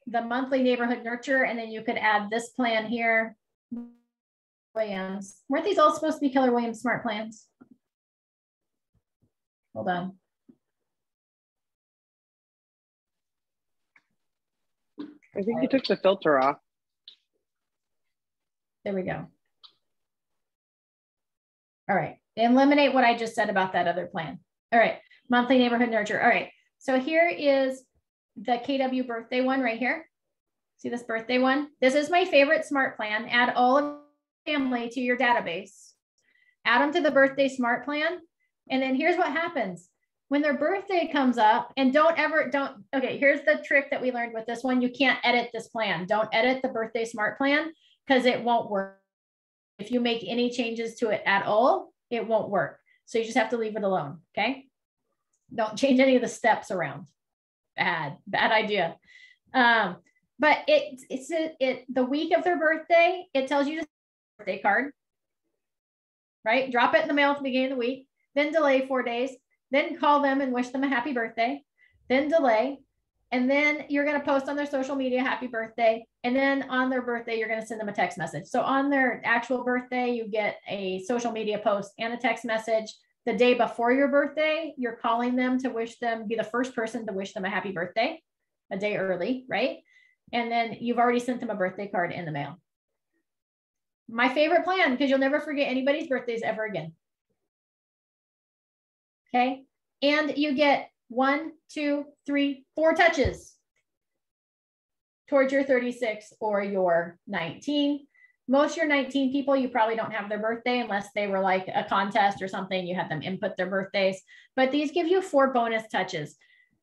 the monthly neighborhood nurture, and then you could add this plan here. Williams. Weren't these all supposed to be Keller Williams smart plans? Hold on. I think you took the filter off. There we go. All right. Eliminate what I just said about that other plan. All right. Monthly neighborhood nurture. All right. So here is the KW birthday one right here. See this birthday one? This is my favorite smart plan. Add all of family to your database. Add them to the birthday smart plan. And then here's what happens. When their birthday comes up, and okay, here's the trick that we learned with this one. You can't edit this plan. Don't edit the birthday smart plan because it won't work. If you make any changes to it at all, it won't work. So you just have to leave it alone, okay? Don't change any of the steps around. Bad idea. But the week of their birthday, it tells you to birthday card, right? Drop it in the mail at the beginning of the week, then delay 4 days, then call them and wish them a happy birthday, then delay, and then you're going to post on their social media happy birthday, and then on their birthday you're going to send them a text message. So on their actual birthday you get a social media post and a text message. The day before your birthday you're calling them to wish them, be the first person to wish them a happy birthday a day early, right? And then you've already sent them a birthday card in the mail. My favorite plan, because you'll never forget anybody's birthdays ever again. Okay. And you get 1, 2, 3, 4 touches towards your 36 or your 19. Most of your 19 people, you probably don't have their birthday unless they were like a contest or something. You had them input their birthdays, but these give you 4 bonus touches.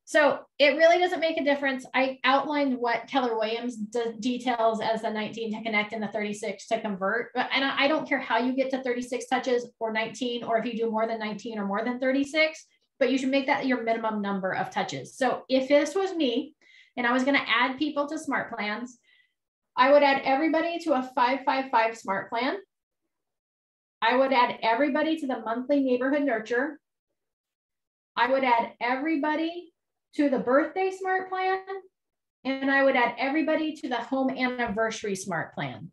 So it really doesn't make a difference. I outlined what Keller Williams details as the 19 to connect and the 36 to convert. And I don't care how you get to 36 touches or 19, or if you do more than 19 or more than 36, but you should make that your minimum number of touches. So if this was me and I was going to add people to Smartplans, I would add everybody to a 555 Smart Plan. I would add everybody to the monthly neighborhood nurture. I would add everybody to the birthday Smart Plan, and I would add everybody to the home anniversary Smart Plan.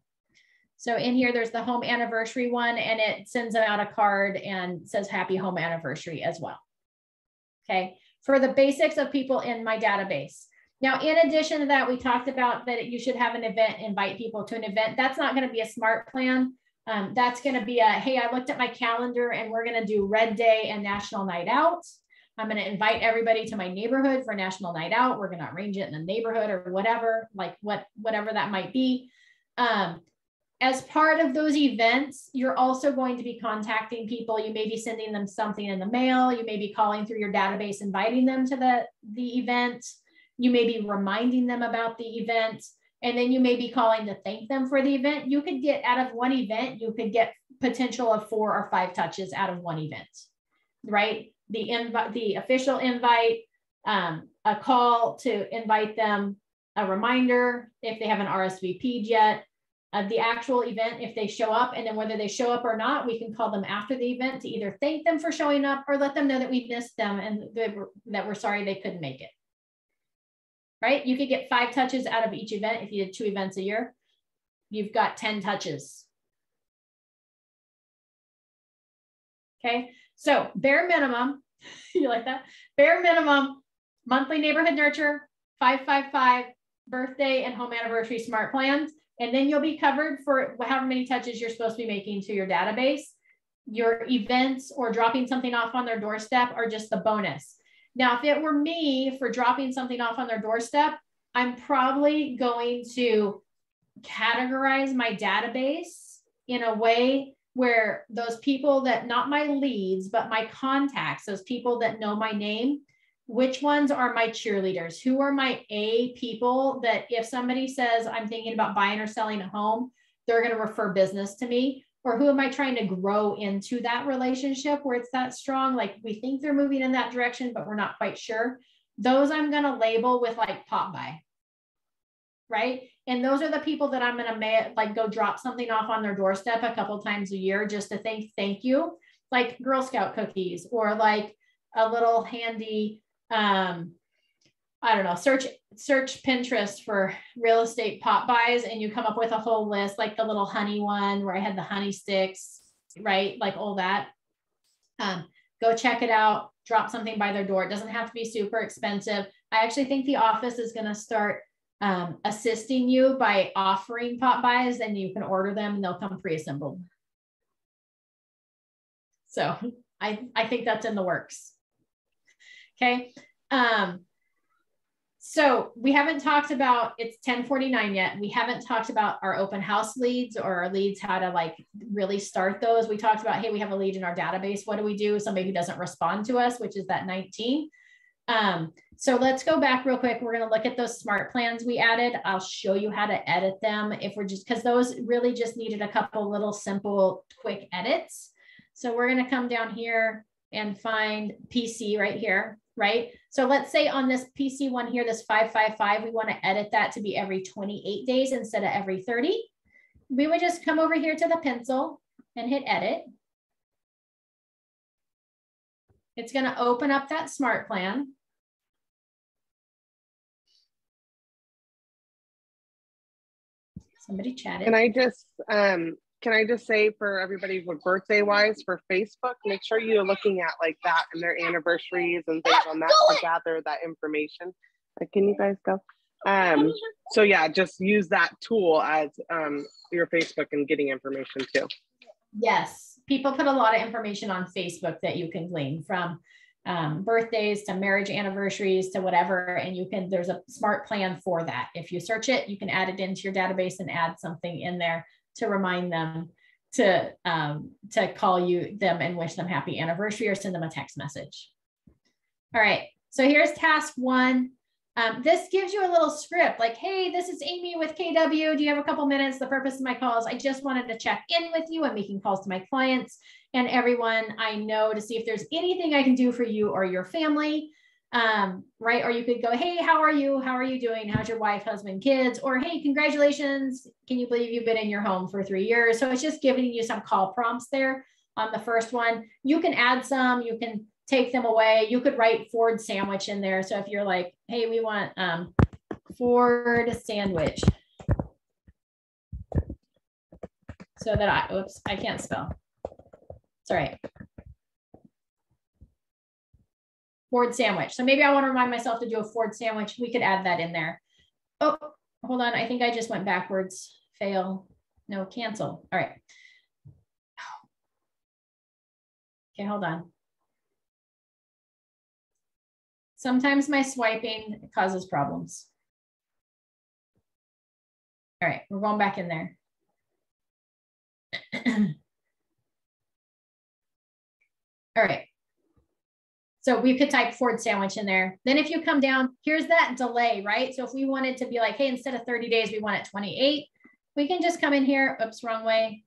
So in here, there's the home anniversary one, and it sends out a card and says happy home anniversary as well. Okay, for the basics of people in my database. Now, in addition to that, we talked about that you should have an event, invite people to an event. That's not going to be a Smart Plan. That's going to be a, hey, I looked at my calendar and we're going to do Red Day and National Night Out. I'm going to invite everybody to my neighborhood for National Night Out. We're going to arrange it in the neighborhood or whatever, like whatever that might be. As part of those events, you're also going to be contacting people. You may be sending them something in the mail. You may be calling through your database, inviting them to the event. You may be reminding them about the event. And then you may be calling to thank them for the event. You could get out of one event, you could get potential of 4 or 5 touches out of one event, right? The official invite, a call to invite them, a reminder if they haven't RSVP'd yet, the actual event if they show up, and then whether they show up or not, we can call them after the event to either thank them for showing up or let them know that we missed them and that we're sorry they couldn't make it. Right? You could get 5 touches out of each event. If you did 2 events a year, you've got 10 touches. Okay, so bare minimum, you like that? Bare minimum, monthly neighborhood nurture, 555, birthday and home anniversary Smart Plans. And then you'll be covered for however many touches you're supposed to be making to your database. Your events or dropping something off on their doorstep are just the bonus. Now, if it were me for dropping something off on their doorstep, I'm probably going to categorize my database in a way where those people that, not my leads, but my contacts, those people that know my name, which ones are my cheerleaders? Who are my A people that if somebody says, I'm thinking about buying or selling a home, they're going to refer business to me? Or who am I trying to grow into that relationship where it's that strong? Like we think they're moving in that direction, but we're not quite sure. Those I'm going to label with like pop by, right? And those are the people that I'm going to like go drop something off on their doorstep a couple times a year just to thank you, like Girl Scout cookies or like a little handy, I don't know, search Pinterest for real estate pop buys and you come up with a whole list, like the little honey one where I had the honey sticks, right? Like all that. Go check it out, drop something by their door. It doesn't have to be super expensive. I actually think the office is going to start assisting you by offering pop buys, and you can order them and they'll come pre-assembled. So I think that's in the works. Okay. So we haven't talked about, it's 10:49 yet. We haven't talked about our open house leads or our leads, how to like really start those. We talked about, hey, we have a lead in our database. What do we do? Somebody who doesn't respond to us, which is that 19. So let's go back real quick. We're going to look at those smart plans we added. I'll show you how to edit them if we're just, because those really just needed a couple little simple quick edits. So we're going to come down here and find PC right here. Right? So let's say on this PC one here, this 555, we want to edit that to be every 28 days instead of every 30. We would just come over here to the pencil and hit edit. It's going to open up that smart plan. Somebody chatted. Can I just say for everybody with birthday wise for Facebook, make sure you're looking at like that and their anniversaries and things on that to gather that information. Can you guys go? So yeah, just use that tool as your Facebook and getting information too. Yes, people put a lot of information on Facebook that you can glean from birthdays to marriage anniversaries to whatever, and you can, there's a smart plan for that. If you search it, you can add it into your database and add something in there to remind them to call them and wish them happy anniversary or send them a text message. All right, So here's task 1. This gives you a little script like, hey, this is Amy with KW. Do you have a couple minutes? The purpose of my call is I just wanted to check in with you. I'm making calls to my clients and everyone I know to see if there's anything I can do for you or your family. Right? Or you could go, hey, how are you? How are you doing? How's your wife, husband, kids? Or, hey, congratulations. Can you believe you've been in your home for 3 years? So it's just giving you some call prompts there on the first one. You can add some, you can take them away. You could write Ford sandwich in there. So if you're like, hey, we want Ford sandwich. So that oops, I can't spell. It's all right. Ford sandwich. So maybe I want to remind myself to do a Ford sandwich. We could add that in there. Oh, hold on. I think I just went backwards. Fail. No, cancel. All right. Okay, hold on. Sometimes my swiping causes problems. All right, we're going back in there. All right. So we could type Ford sandwich in there. Then if you come down, here's that delay, right? So if we wanted to be like, hey, instead of 30 days, we want it 28, we can just come in here. Oops, wrong way.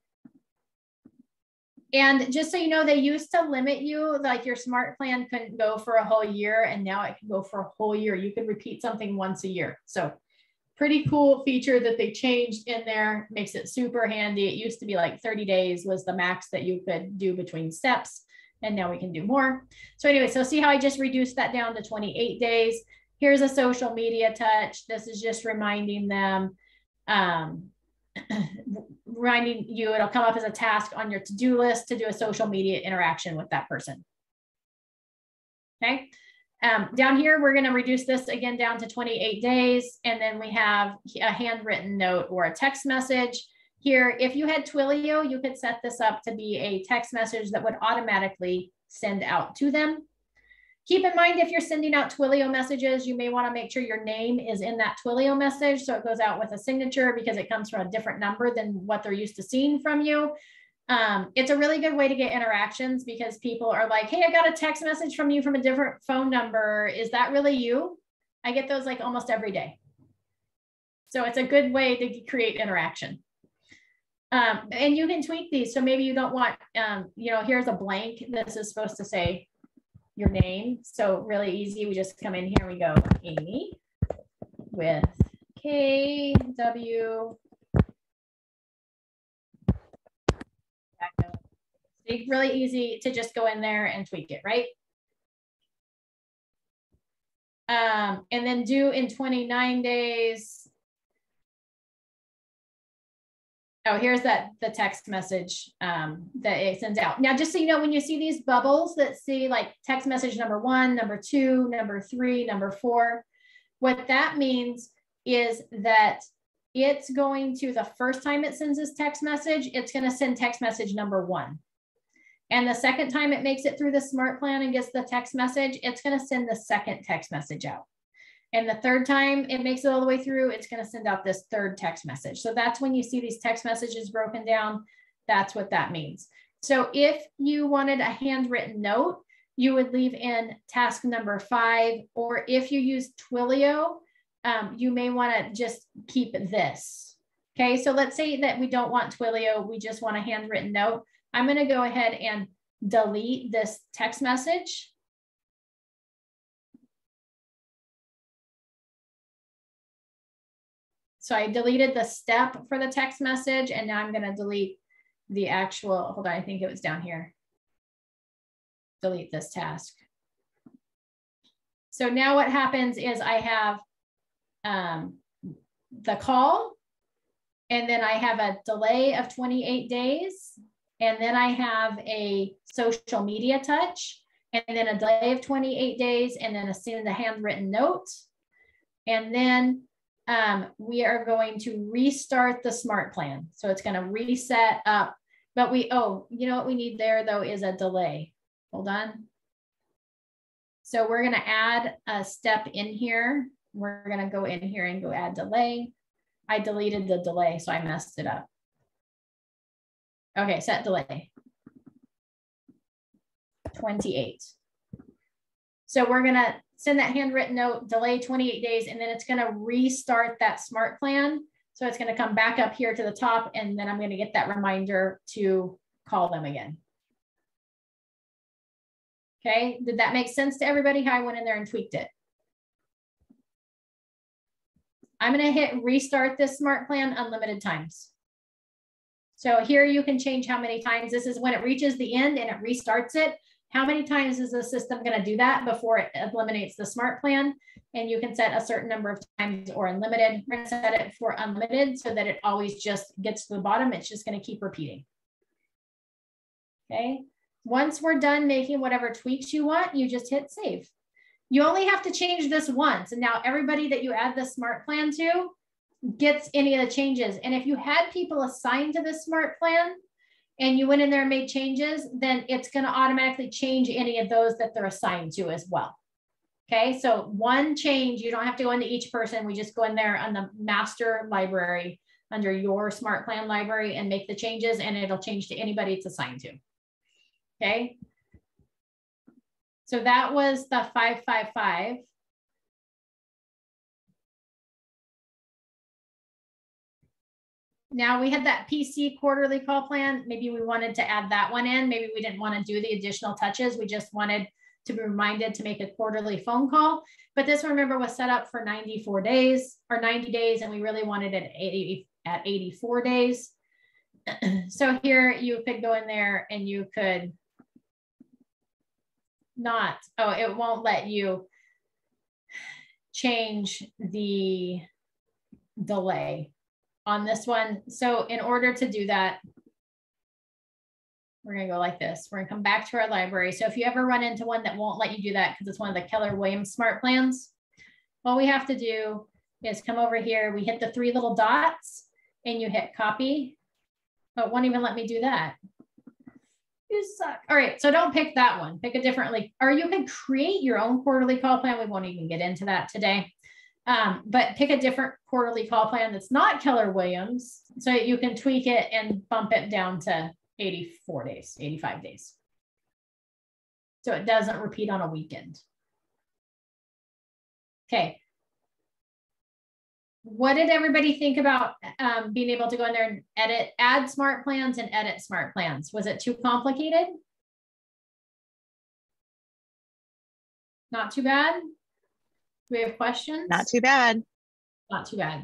And just so you know, they used to limit you, like your smart plan couldn't go for a whole year, and now it can go for a whole year. You can repeat something once a year. So pretty cool feature that they changed in there, makes it super handy. It used to be like 30 days was the max that you could do between steps, and now we can do more. So anyway, so see how I just reduced that down to 28 days. Here's a social media touch. This is just reminding them, reminding you, it'll come up as a task on your to-do list to do a social media interaction with that person. Okay. Down here, we're going to reduce this again down to 28 days. And then we have a handwritten note or a text message here. If you had Twilio, you could set this up to be a text message that would automatically send out to them. Keep in mind, if you're sending out Twilio messages, you may want to make sure your name is in that Twilio message. So it goes out with a signature because it comes from a different number than what they're used to seeing from you. It's a really good way to get interactions because people are like, hey, I got a text message from you from a different phone number. Is that really you? I get those like almost every day. So it's a good way to create interaction. And you can tweak these. So maybe you don't want, you know, here's a blank. This is supposed to say your name. So really easy. We just come in here and we go, Amy with KW. It's really easy to just go in there and tweak it, right? And then due in 29 days. Oh, here's the text message that it sends out. Now, just so you know, when you see these bubbles that see like text message number 1, number 2, number 3, number 4, what that means is that it's going to, the first time it sends this text message, it's going to send text message number 1. And the second time it makes it through the smart plan and gets the text message, it's going to send the second text message out. And the third time it makes it all the way through, it's going to send out this third text message. So that's when you see these text messages broken down. That's what that means. So if you wanted a handwritten note, you would leave in task number 5, or if you use Twilio, you may want to just keep this. Okay, so let's say that we don't want Twilio, we just want a handwritten note. I'm going to go ahead and delete this text message. So I deleted the step for the text message, and now I'm going to delete the actual, hold on, I think it was down here. Delete this task. So now what happens is I have the call, and then I have a delay of 28 days, and then I have a social media touch, and then a delay of 28 days, and then send a handwritten note. And then we are going to restart the smart plan. So it's going to reset up, but oh, you know what we need there though is a delay. Hold on. So we're going to add a step in here. We're going to go in here and go add delay. I deleted the delay, so I messed it up. Okay, set delay. 28. So we're going to send that handwritten note, delay 28 days, and then it's going to restart that smart plan. So it's going to come back up here to the top, and then I'm going to get that reminder to call them again. Okay, did that make sense to everybody? How I went in there and tweaked it? I'm going to hit restart this smart plan unlimited times. So here you can change how many times. This is when it reaches the end and it restarts it. How many times is the system going to do that before it eliminates the smart plan? And you can set a certain number of times or unlimited. We're going to set it for unlimited so that it always just gets to the bottom. It's just going to keep repeating. Okay. Once we're done making whatever tweaks you want, you just hit save. You only have to change this once. And now everybody that you add the smart plan to gets any of the changes. And if you had people assigned to this smart plan and you went in there and made changes, then it's going to automatically change any of those that they're assigned to as well. Okay, so one change, you don't have to go into each person. We just go in there on the master library under your smart plan library and make the changes, and it'll change to anybody it's assigned to. Okay. So that was the 555. Now we had that PC quarterly call plan. Maybe we wanted to add that one in. Maybe we didn't want to do the additional touches. We just wanted to be reminded to make a quarterly phone call. But this, remember, was set up for 94 days or 90 days, and we really wanted it at 84 days. So here you could go in there and you could not, oh, it won't let you change the delay on this one. So in order to do that, we're going to go like this. We're going to come back to our library. So if you ever run into one that won't let you do that because it's one of the Keller Williams smart plans, all we have to do is come over here. We hit the three little dots and you hit copy. But it won't even let me do that. You suck. All right, so don't pick that one. Pick a different, or you can create your own quarterly call plan. We won't even get into that today. But pick a different quarterly call plan that's not Keller Williams so that you can tweak it and bump it down to 84 days, 85 days. So it doesn't repeat on a weekend. Okay. What did everybody think about being able to go in there and add smart plans and edit smart plans? Was it too complicated? Not too bad? Do we have questions? Not too bad. Not too bad.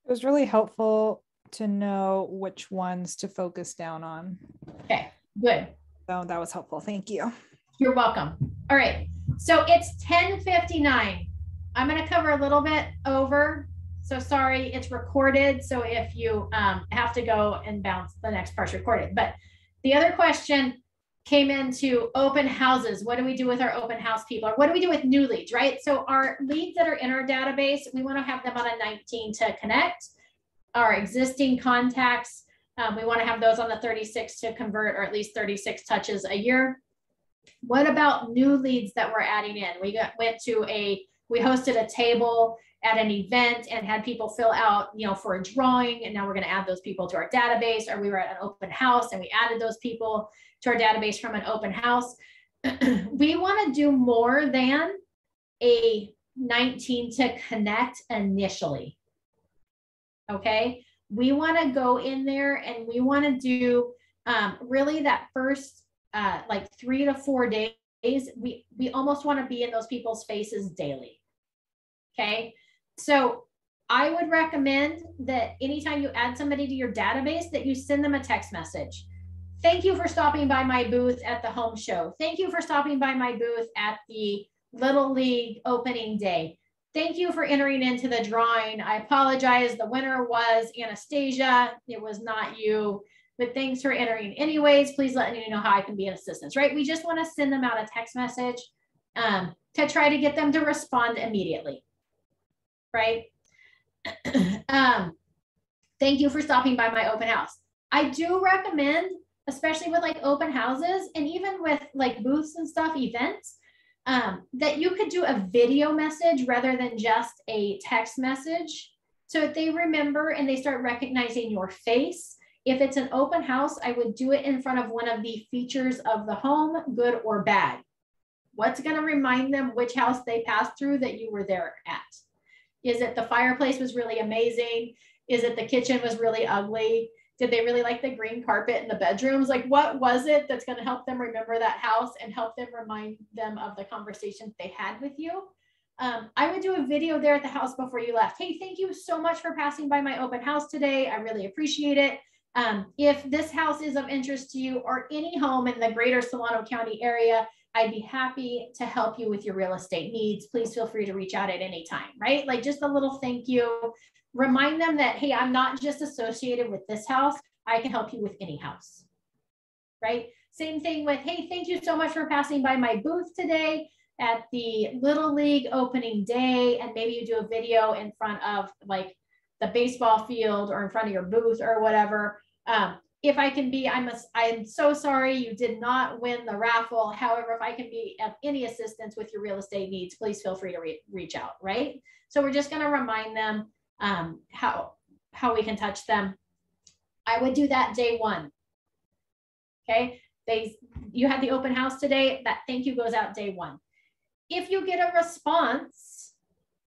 It was really helpful to know which ones to focus down on. Okay, good. So that was helpful. Thank you. You're welcome. All right, so it's 10:59. I'm going to cover a little bit over. So sorry, it's recorded. So if you have to go and bounce, the next part's recorded. But the other question came into open houses. What do we do with our open house people? Or what do we do with new leads, right? So our leads that are in our database, we want to have them on a 19 to connect. Our existing contacts, we want to have those on the 36 to convert, or at least 36 touches a year. What about new leads that we're adding in? We hosted a table at an event and had people fill out, for a drawing, and now we're going to add those people to our database. Or we were at an open house and we added those people to our database from an open house. We want to do more than a 19 to connect initially. Okay, we want to go in there and we want to do really that first like 3 to 4 days. We almost want to be in those people's faces daily. Okay, so I would recommend that anytime you add somebody to your database, that you send them a text message. Thank you for stopping by my booth at the home show. Thank you for stopping by my booth at the Little League opening day. Thank you for entering into the drawing. I apologize. The winner was Anastasia. It was not you, but thanks for entering anyways. Please let me know how I can be an assistance, right? We just want to send them out a text message to try to get them to respond immediately, right? Thank you for stopping by my open house. I do recommend, especially with like open houses and even with like booths and stuff, events, that you could do a video message rather than just a text message, so that they remember and they start recognizing your face. If it's an open house, I would do it in front of one of the features of the home, good or bad. What's going to remind them which house they passed through that you were there at? Is it the fireplace was really amazing? Is it the kitchen was really ugly? Did they really like the green carpet in the bedrooms? Like, what was it that's going to help them remember that house and help them remind them of the conversations they had with you? I would do a video there at the house before you left. Hey, thank you so much for passing by my open house today. I really appreciate it. If this house is of interest to you or any home in the greater Solano County area, I'd be happy to help you with your real estate needs. Please feel free to reach out at any time, right? Like just a little thank you. Remind them that, hey, I'm not just associated with this house. I can help you with any house, right? Same thing with, hey, thank you so much for passing by my booth today at the Little League opening day. And maybe you do a video in front of like the baseball field or in front of your booth or whatever. If I can be, I'm so sorry you did not win the raffle. However, if I can be of any assistance with your real estate needs, please feel free to reach out, right? So we're just going to remind them how we can touch them. I would do that day one. Okay, you had the open house today. That thank you goes out day one. If you get a response,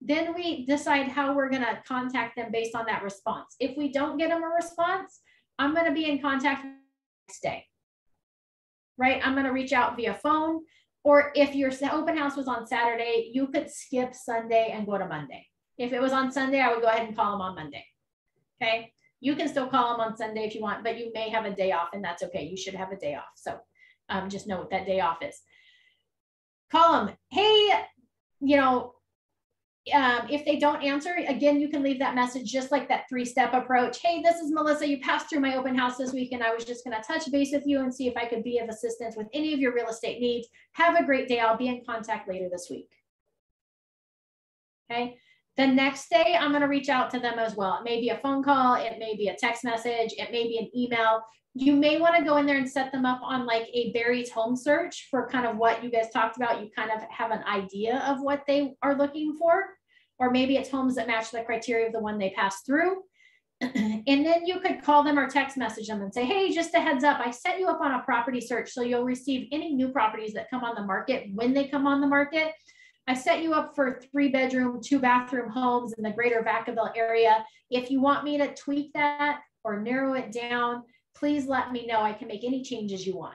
then we decide how we're going to contact them based on that response. If we don't get them a response, I'm going to be in contact next day, right? I'm going to reach out via phone, or if your open house was on Saturday, you could skip Sunday and go to Monday. If it was on Sunday, I would go ahead and call them on Monday. Okay. You can still call them on Sunday if you want, but you may have a day off and that's okay. You should have a day off. So just know what that day off is. Call them. Hey, you know, if they don't answer, again, you can leave that message just like that 3-step approach. Hey, this is Melissa. You passed through my open house this week and I was just going to touch base with you and see if I could be of assistance with any of your real estate needs. Have a great day. I'll be in contact later this week. Okay. The next day, I'm going to reach out to them as well. It may be a phone call. It may be a text message. It may be an email. You may want to go in there and set them up on like a Barry's home search for kind of what you guys talked about. You kind of have an idea of what they are looking for, or maybe it's homes that match the criteria of the one they passed through. And then you could call them or text message them and say, hey, just a heads up, I set you up on a property search. So you'll receive any new properties that come on the market when they come on the market. I set you up for 3-bedroom, 2-bathroom homes in the greater Vacaville area. If you want me to tweak that or narrow it down, please let me know. I can make any changes you want.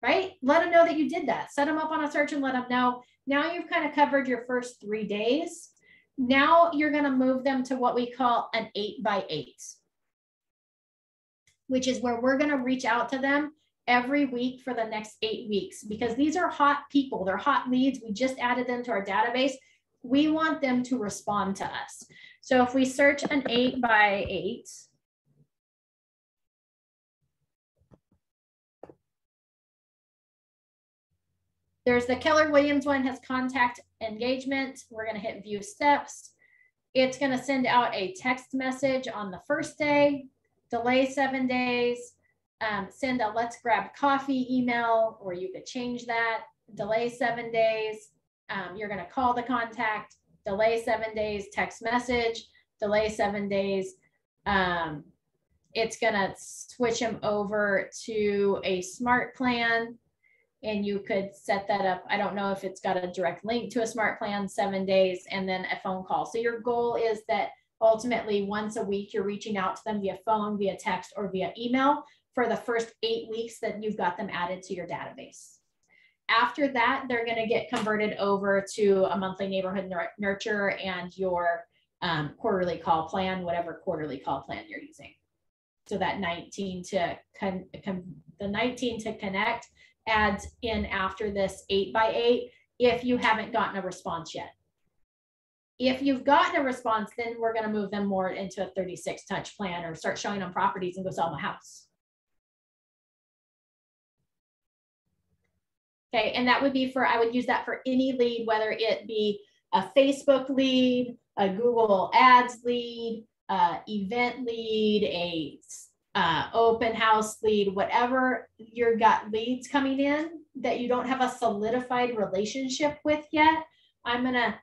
Right? Let them know that you did that. Set them up on a search and let them know. Now you've kind of covered your first 3 days. Now you're going to move them to what we call an 8x8, which is where we're going to reach out to them every week for the next 8 weeks, because these are hot people. They're hot leads. We just added them to our database. We want them to respond to us. So if we search an 8x8, there's the Keller Williams one, has contact engagement. We're going to hit view steps. It's going to send out a text message on the first day, delay 7 days, send a let's grab coffee email, or you could change that, delay 7 days. You're going to call the contact, delay 7 days, text message, delay 7 days. It's going to switch them over to a smart plan. And you could set that up. I don't know if it's got a direct link to a smart plan, 7 days, and then a phone call. So your goal is that ultimately once a week, you're reaching out to them via phone, via text, or via email for the first 8 weeks that you've got them added to your database. After that, they're going to get converted over to a monthly neighborhood nurture and your quarterly call plan, whatever quarterly call plan you're using. So that 19 to connect adds in after this 8x8 if you haven't gotten a response yet. If you've gotten a response, then we're going to move them more into a 36 touch plan or start showing them properties and go sell them a house. Okay, and that would be for, I would use that for any lead, whether it be a Facebook lead, a Google Ads lead, event lead, a open house lead, whatever you've got leads coming in that you don't have a solidified relationship with yet. I'm gonna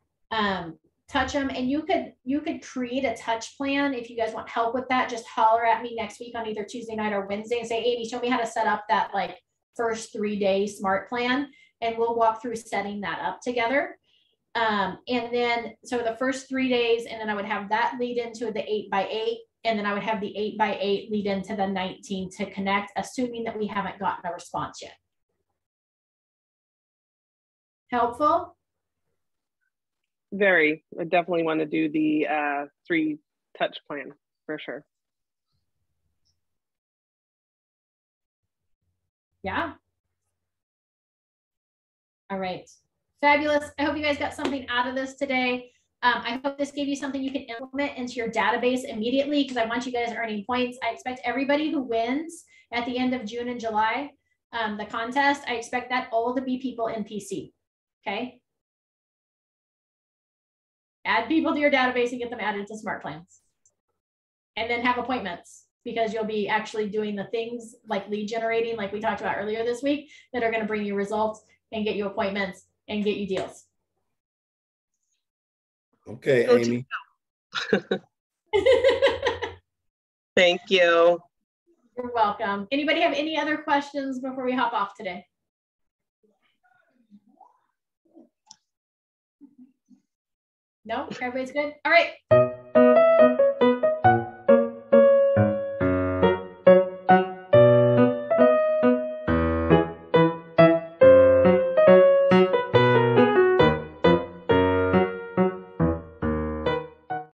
touch them, and you could create a touch plan. If you guys want help with that, just holler at me next week on either Tuesday night or Wednesday and say, Amy, show me how to set up that like first 3-day smart plan. and we'll walk through setting that up together. And then, so the first 3 days, and then I would have that lead into the 8x8, and then I would have the 8x8 lead into the 19 to connect, assuming that we haven't gotten a response yet. Helpful? Very. I definitely want to do the 3-touch plan for sure. Yeah. All right. Fabulous. I hope you guys got something out of this today. I hope this gave you something you can implement into your database immediately, because I want you guys earning points. I expect everybody who wins at the end of June and July, the contest, I expect that all to be people in PC. Okay. Add people to your database and get them added to Smartplans. And then have appointments, because you'll be actually doing the things like lead generating, like we talked about earlier this week, that are going to bring you results and get you appointments and get you deals. Okay, Amy. Thank you. You're welcome. Anybody have any other questions before we hop off today? No, everybody's good. All right.